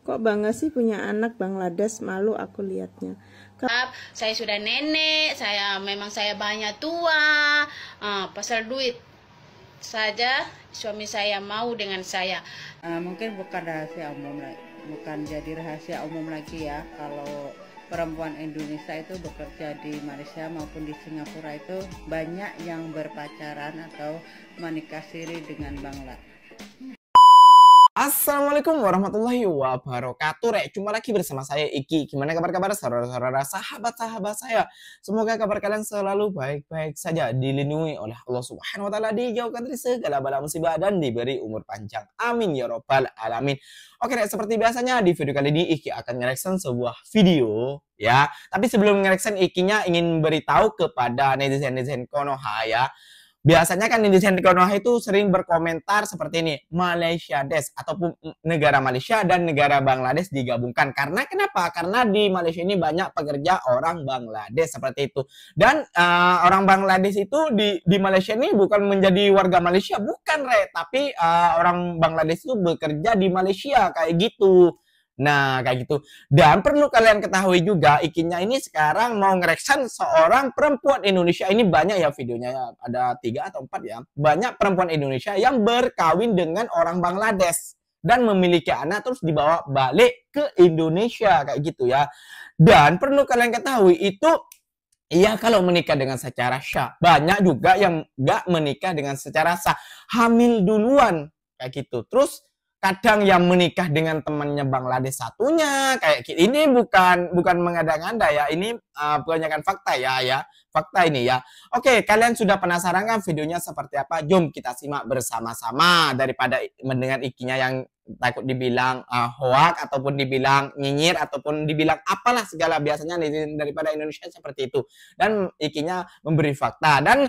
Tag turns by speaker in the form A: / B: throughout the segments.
A: Kok bangga sih punya anak Bangladesh, malu aku lihatnya.
B: Saya sudah nenek, memang saya banyak tua, pasal duit saja suami saya mau dengan saya.
C: Mungkin bukan rahasia umum lagi, bukan jadi rahasia umum lagi ya kalau perempuan Indonesia itu bekerja di Malaysia maupun di Singapura itu banyak yang berpacaran atau menikah siri dengan Bangla.
D: Assalamualaikum warahmatullahi wabarakatuh. Jumpa lagi bersama saya Iki. Gimana kabar-kabar saudara-saudara, sahabat-sahabat saya? Semoga kabar kalian selalu baik-baik saja, dilindungi oleh Allah Subhanahu wa taala, dijauhkan dari segala bala musibah dan diberi umur panjang. Amin ya robbal alamin. Oke, seperti biasanya di video kali ini Iki akan nge-reaction sebuah video ya. Tapi sebelum nge-reaction, Ikinya ingin beritahu kepada netizen-netizen Konoha ya. Biasanya kan netizen di Konoha itu sering berkomentar seperti ini, Malaysia Des, ataupun negara Malaysia dan negara Bangladesh digabungkan. Karena kenapa? Karena di Malaysia ini banyak pekerja orang Bangladesh seperti itu. Dan orang Bangladesh itu di Malaysia ini bukan menjadi warga Malaysia, bukan tapi orang Bangladesh itu bekerja di Malaysia kayak gitu. Nah, kayak gitu. Dan perlu kalian ketahui juga, Ikinya ini sekarang mau nge-reaction seorang perempuan Indonesia. Ini banyak ya videonya, ya. Ada 3 atau 4 ya. Banyak perempuan Indonesia yang berkawin dengan orang Bangladesh dan memiliki anak terus dibawa balik ke Indonesia kayak gitu ya. Dan perlu kalian ketahui itu, iya, kalau menikah dengan secara sah. Banyak juga yang nggak menikah dengan secara sah, hamil duluan kayak gitu. Terus kadang yang menikah dengan temannya Bangladesh satunya kayak ini bukan mengada-ngada ya, ini kebanyakan fakta ya, fakta ini ya. Oke, kalian sudah penasaran kan videonya seperti apa? Jom kita simak bersama-sama daripada mendengar Ikinya yang takut dibilang hoak ataupun dibilang nyinyir ataupun dibilang apalah segala. Biasanya daripada Indonesia seperti itu, dan Ikinya memberi fakta. Dan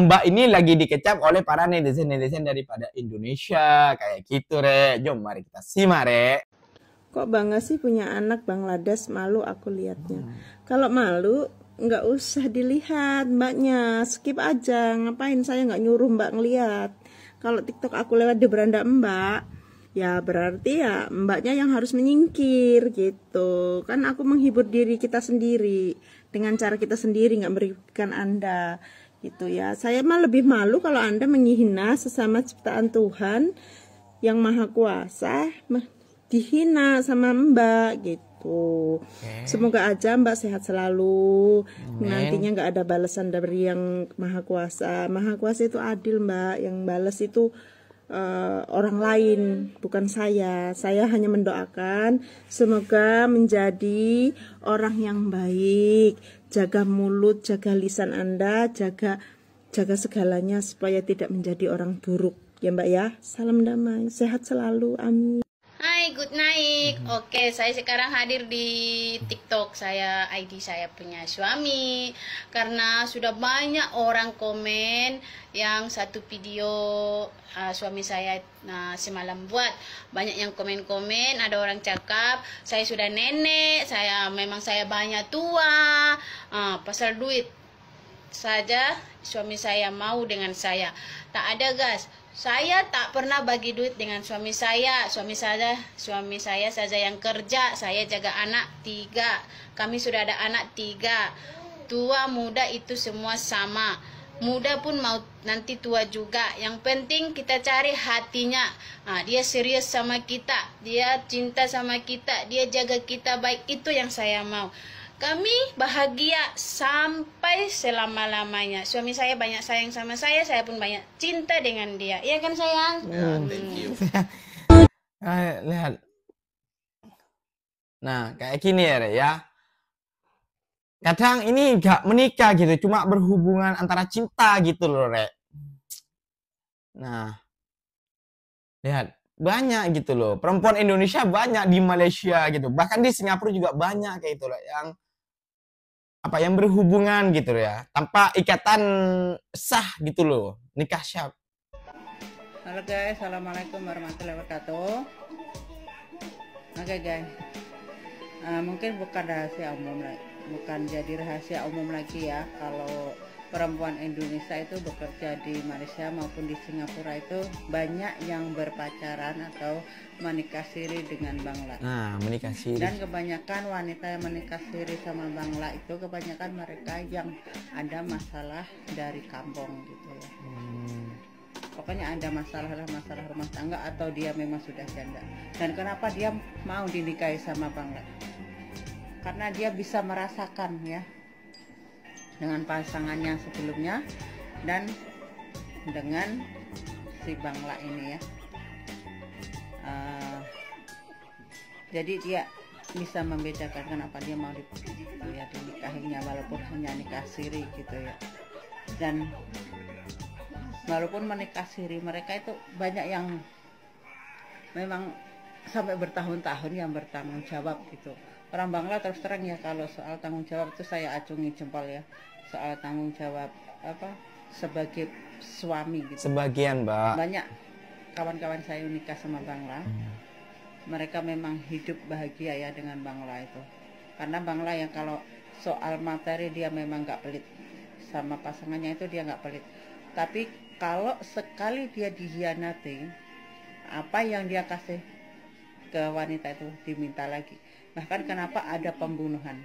D: Mbak ini lagi dikecap oleh para netizen daripada Indonesia kayak gitu Jom mari kita simak
A: Kok bangga sih punya anak Bangladesh, malu aku lihatnya. Kalau malu nggak usah dilihat mbaknya, skip aja. Ngapain saya nggak nyuruh mbak ngelihat. Kalau TikTok aku lewat di beranda mbak, ya berarti ya mbaknya yang harus menyingkir gitu. Kan aku menghibur diri kita sendiri dengan cara kita sendiri, nggak merugikan Anda gitu ya. Saya mah lebih malu kalau Anda menghina sesama ciptaan Tuhan yang Maha Kuasa, dihina sama Mbak gitu. Semoga aja Mbak sehat selalu. Nantinya nggak ada balasan dari yang Maha Kuasa. Maha Kuasa itu adil Mbak, yang balas itu orang lain, bukan saya. Saya hanya mendoakan semoga menjadi orang yang baik. Jaga mulut, jaga lisan Anda, jaga segalanya supaya tidak menjadi orang buruk ya Mbak ya. Salam damai, sehat selalu, amin.
B: Hai, good night. Oke, saya sekarang hadir di TikTok saya, ID saya punya suami. Karena sudah banyak orang komen yang satu video suami saya semalam buat. Banyak yang komen-komen, ada orang cakap, saya sudah nenek, memang saya banyak tua, pasal duit saja suami saya mau dengan saya. Tak ada gas. Saya tak pernah bagi duit dengan suami saya. Suami saya saja yang kerja. Saya jaga anak 3. Kami sudah ada anak 3. Tua muda itu semua sama. Muda pun mau nanti tua juga. Yang penting kita cari hatinya. Dia serius sama kita, dia cinta sama kita, dia jaga kita baik. Itu yang saya mau. Kami bahagia sampai selama-lamanya. Suami saya banyak sayang sama saya pun banyak cinta dengan dia. Iya kan sayang?
D: Thank you. Lihat. Nah, kayak gini ya. Kadang ini gak menikah gitu, cuma berhubungan antara cinta gitu loh Nah, lihat, banyak gitu loh. Perempuan Indonesia banyak di Malaysia gitu. Bahkan di Singapura juga banyak kayak itu loh, yang berhubungan gitu ya, tanpa ikatan sah gitu loh, nikah syah.
C: Halo guys, assalamualaikum warahmatullahi wabarakatuh. Oke guys, mungkin bukan rahasia umum lagi, bukan jadi rahasia umum lagi ya kalau perempuan Indonesia itu bekerja di Malaysia maupun di Singapura itu banyak yang berpacaran atau menikah siri dengan Bangla.
D: Nah, menikah siri.
C: Dan kebanyakan wanita yang menikah siri sama Bangla itu kebanyakan mereka yang ada masalah dari kampung gitu ya. Pokoknya ada masalah rumah tangga atau dia memang sudah janda. Dan kenapa dia mau dinikahi sama Bangla? Karena dia bisa merasakan ya dengan pasangannya sebelumnya dan dengan si Bangla ini ya. Jadi dia bisa membedakan kenapa dia mau dinikahinya walaupun hanya nikah siri gitu ya. Dan walaupun menikah siri mereka itu banyak yang memang sampai bertahun-tahun yang bertanggung jawab gitu. Orang Bangla terus terang ya, kalau soal tanggung jawab itu saya acungi jempol ya. Soal tanggung jawab sebagai suami gitu.
D: Sebagian, Mbak.
C: Banyak kawan-kawan saya nikah sama Bangla. Mereka memang hidup bahagia ya dengan Bangla itu. Karena Bangla ya kalau soal materi dia memang nggak pelit. Sama pasangannya itu dia nggak pelit. Tapi kalau sekali dia dihianati, apa yang dia kasih ke wanita itu diminta lagi. Bahkan kenapa ada pembunuhan.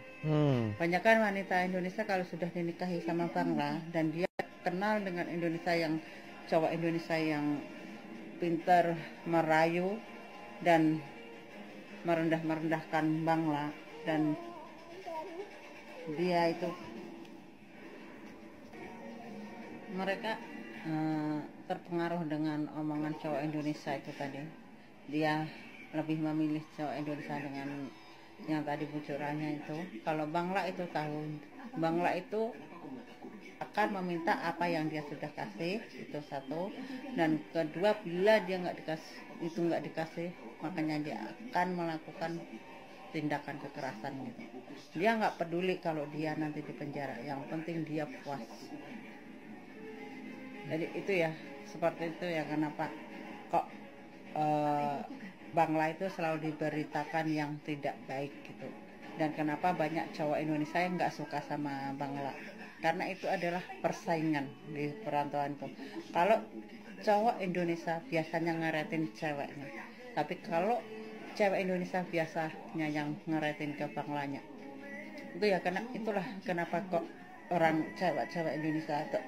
C: Banyak kan wanita Indonesia kalau sudah dinikahi sama Bangla dan dia kenal dengan Indonesia yang cowok Indonesia yang pintar merayu dan merendahkan Bangla, dan dia itu mereka terpengaruh dengan omongan cowok Indonesia itu tadi. Dia lebih memilih cowok Indonesia dengan yang tadi bocorannya itu. Kalau Bangla itu tahu, Bangla itu akan meminta apa yang dia sudah kasih, itu satu. Dan kedua, bila dia nggak dikasih, makanya dia akan melakukan tindakan kekerasan gitu. Dia nggak peduli kalau dia nanti di penjara, yang penting dia puas. Jadi itu ya, seperti itu ya, kenapa kok Bangla itu selalu diberitakan yang tidak baik gitu. Dan kenapa banyak cowok Indonesia yang nggak suka sama Bangla, karena itu adalah persaingan di perantauan itu. Kalau cowok Indonesia biasanya ngeretin ceweknya, tapi kalau cewek Indonesia biasanya yang ngeretin ke Banglanya. Itu ya, karena itulah kenapa kok orang cewek Indonesia atau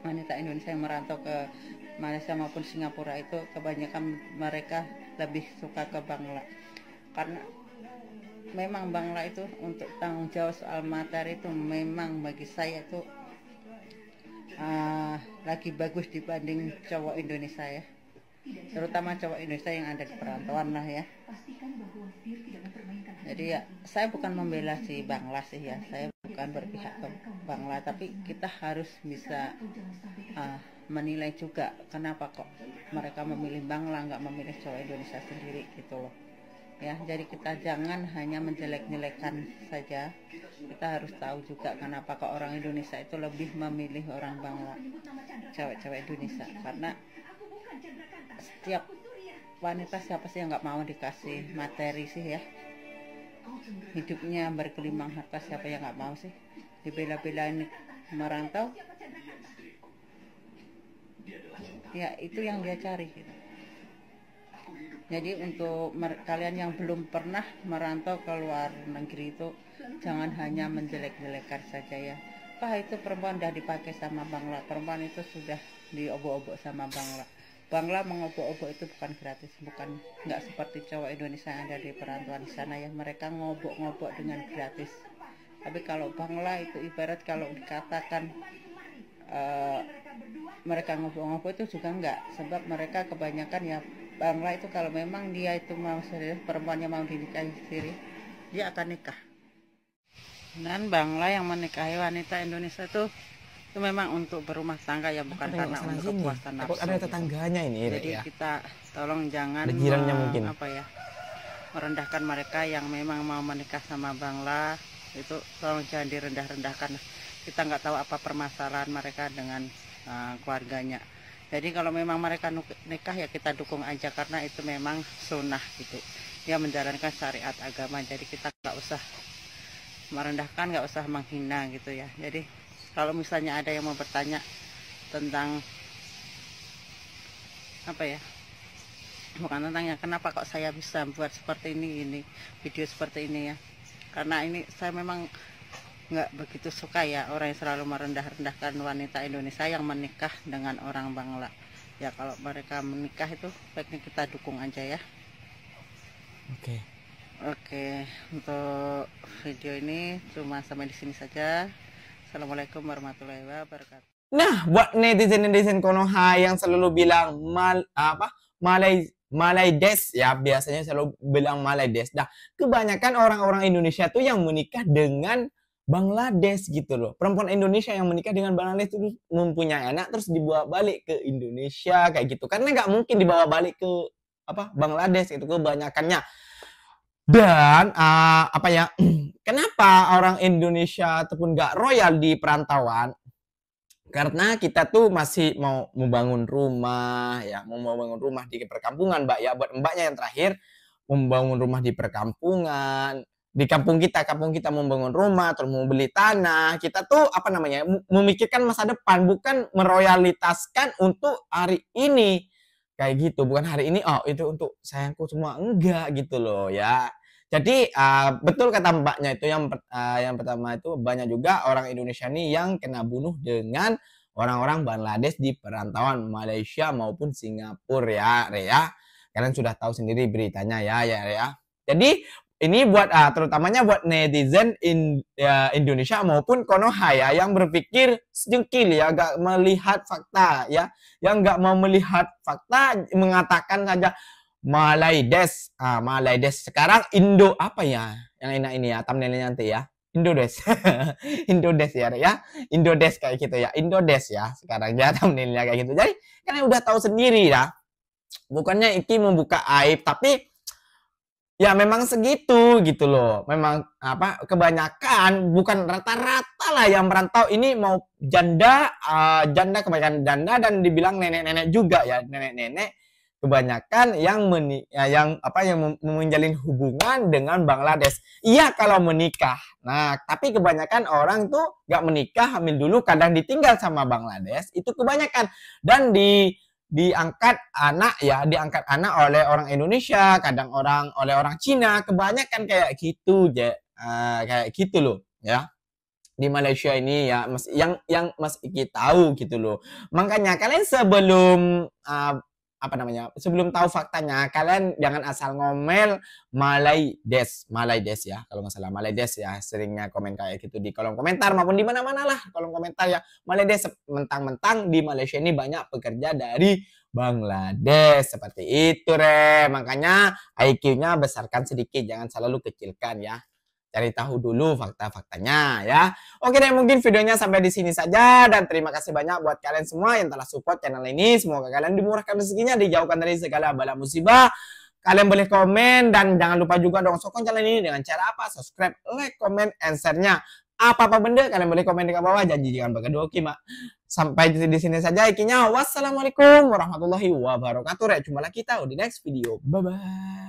C: wanita Indonesia yang merantau ke Malaysia maupun Singapura itu kebanyakan mereka lebih suka ke Bangla. Karena memang Bangla itu untuk tanggung jawab soal materi itu memang bagi saya itu lagi bagus dibanding cowok Indonesia ya. Terutama cowok Indonesia yang ada di perantauan lah ya. Jadi ya, saya bukan membela si Bangla sih ya, saya bukan berpihak ke Bangla, tapi kita harus bisa menilai juga kenapa kok mereka memilih Bangla, nggak memilih cowok Indonesia sendiri gitu loh ya. Jadi kita jangan hanya menjelek-jelekan saja, kita harus tahu juga kenapa kok orang Indonesia itu lebih memilih orang Bangla, cewek-cewek Indonesia. Karena setiap wanita, siapa sih yang nggak mau dikasih materi sih ya, hidupnya berkelimang harta, siapa yang nggak mau sih dibela-belain merantau ya, itu yang dia cari gitu. Jadi untuk kalian yang belum pernah merantau ke luar negeri itu jangan hanya menjelek-jelekan saja ya. Itu perempuan udah dipakai sama Bangla, perempuan itu sudah diobok-obok sama Bangla. Bangla mengobok-obok itu bukan gratis, nggak seperti cowok Indonesia yang ada di perantauan di sana ya, mereka ngobok-ngobok dengan gratis. Tapi kalau Bangla itu ibarat kalau dikatakan mereka ngobok-ngobok itu juga enggak, sebab mereka kebanyakan ya Bangla itu kalau memang dia itu mau serius, perempuannya mau dinikahi sendiri, dia akan nikah. Dan Bangla yang menikahi wanita Indonesia itu memang untuk berumah tangga ya, bukan karena untuk kepuasan nafsu.
D: Ada tetangganya ini.
C: Jadi ya, kita tolong jangan
D: mungkin
C: merendahkan mereka yang memang mau menikah sama Bangla, itu tolong jangan direndah-rendahkan. Kita nggak tahu apa permasalahan mereka dengan keluarganya. Jadi kalau memang mereka nikah ya kita dukung aja, karena itu memang sunnah gitu. Dia menjalankan syariat agama, jadi kita nggak usah merendahkan, nggak usah menghina gitu ya. Jadi Kalau misalnya ada yang mau bertanya tentang apa ya, bukan tentangnya kenapa kok saya bisa buat seperti ini video seperti ini ya, karena ini saya memang nggak begitu suka ya orang yang selalu merendah-rendahkan wanita Indonesia yang menikah dengan orang Bangla ya. Kalau mereka menikah itu baiknya kita dukung aja ya. Oke, untuk video ini cuma sampai di sini saja. Assalamualaikum warahmatullahi wabarakatuh.
D: Nah, buat netizen Konoha yang selalu bilang Malay Des ya, biasanya selalu bilang Malay Des. Nah, kebanyakan orang-orang Indonesia tuh yang menikah dengan Bangladesh gitu loh. Perempuan Indonesia yang menikah dengan Bangladesh itu mempunyai anak terus dibawa balik ke Indonesia kayak gitu. Karena nggak mungkin dibawa balik ke Bangladesh itu kebanyakannya. Dan kenapa orang Indonesia ataupun nggak royal di perantauan? Karena kita tuh masih mau membangun rumah ya, mau membangun rumah di perkampungan, Mbak ya. Buat Mbaknya yang terakhir, membangun rumah di perkampungan. Di kampung kita membangun rumah, terus mau beli tanah. Kita tuh memikirkan masa depan, bukan meroyalitaskan untuk hari ini. Kayak gitu, bukan hari ini, itu untuk sayangku semua, enggak gitu loh ya. Jadi betul kata Mbaknya itu yang pertama itu banyak juga orang Indonesia nih yang kena bunuh dengan orang-orang Bangladesh di perantauan Malaysia maupun Singapura ya. Kalian sudah tahu sendiri beritanya ya. Jadi ini buat terutamanya buat netizen Indonesia maupun Konoha ya yang berpikir sejengkil ya, gak melihat fakta ya, yang gak mau melihat fakta mengatakan saja Malay Des. Malay Des sekarang Indo apa ya yang enak ini ya, thumbnailnya nanti ya, Indodes. Indodes ya, Indodes kayak gitu ya, Indodes ya sekarang ya thumbnailnya kayak gitu. Jadi kalian udah tahu sendiri ya, bukannya Iki membuka aib, tapi ya memang segitu gitu loh. Memang kebanyakan, bukan rata-rata lah yang merantau ini mau janda kebanyakan janda, dan dibilang nenek-nenek juga ya, nenek-nenek kebanyakan yang menjalin hubungan dengan Bangladesh. Iya kalau menikah. Nah, tapi kebanyakan orang tuh nggak menikah, hamil dulu, kadang ditinggal sama Bangladesh, itu kebanyakan. Dan diangkat anak oleh orang Indonesia, kadang oleh orang Cina, kebanyakan kayak gitu kayak gitu loh ya di Malaysia ini ya, yang Mas Iki tahu gitu loh. Makanya kalian sebelum sebelum tahu faktanya, kalian jangan asal ngomel Malay Des ya, kalau nggak salah Malay Des ya, seringnya komen kayak gitu di kolom komentar maupun di mana-mana lah kolom komentar ya, Malay Des, mentang-mentang di Malaysia ini banyak pekerja dari Bangladesh, seperti itu makanya IQ-nya besarkan sedikit, jangan selalu kecilkan ya. Cari tahu dulu fakta-faktanya ya. Oke deh, mungkin videonya sampai di sini saja, dan terima kasih banyak buat kalian semua yang telah support channel ini. Semoga kalian dimurahkan rezekinya, dijauhkan dari segala bala musibah. Kalian boleh komen, dan jangan lupa juga dong sokong channel ini dengan cara apa? Subscribe, like, comment, and share-nya. Apa-apa benda kalian boleh komen di bawah, janji jangan berkedua Mak. Sampai di sini saja ikinya. Wassalamualaikum warahmatullahi wabarakatuh. Jumpa lagi kita di next video. Bye bye.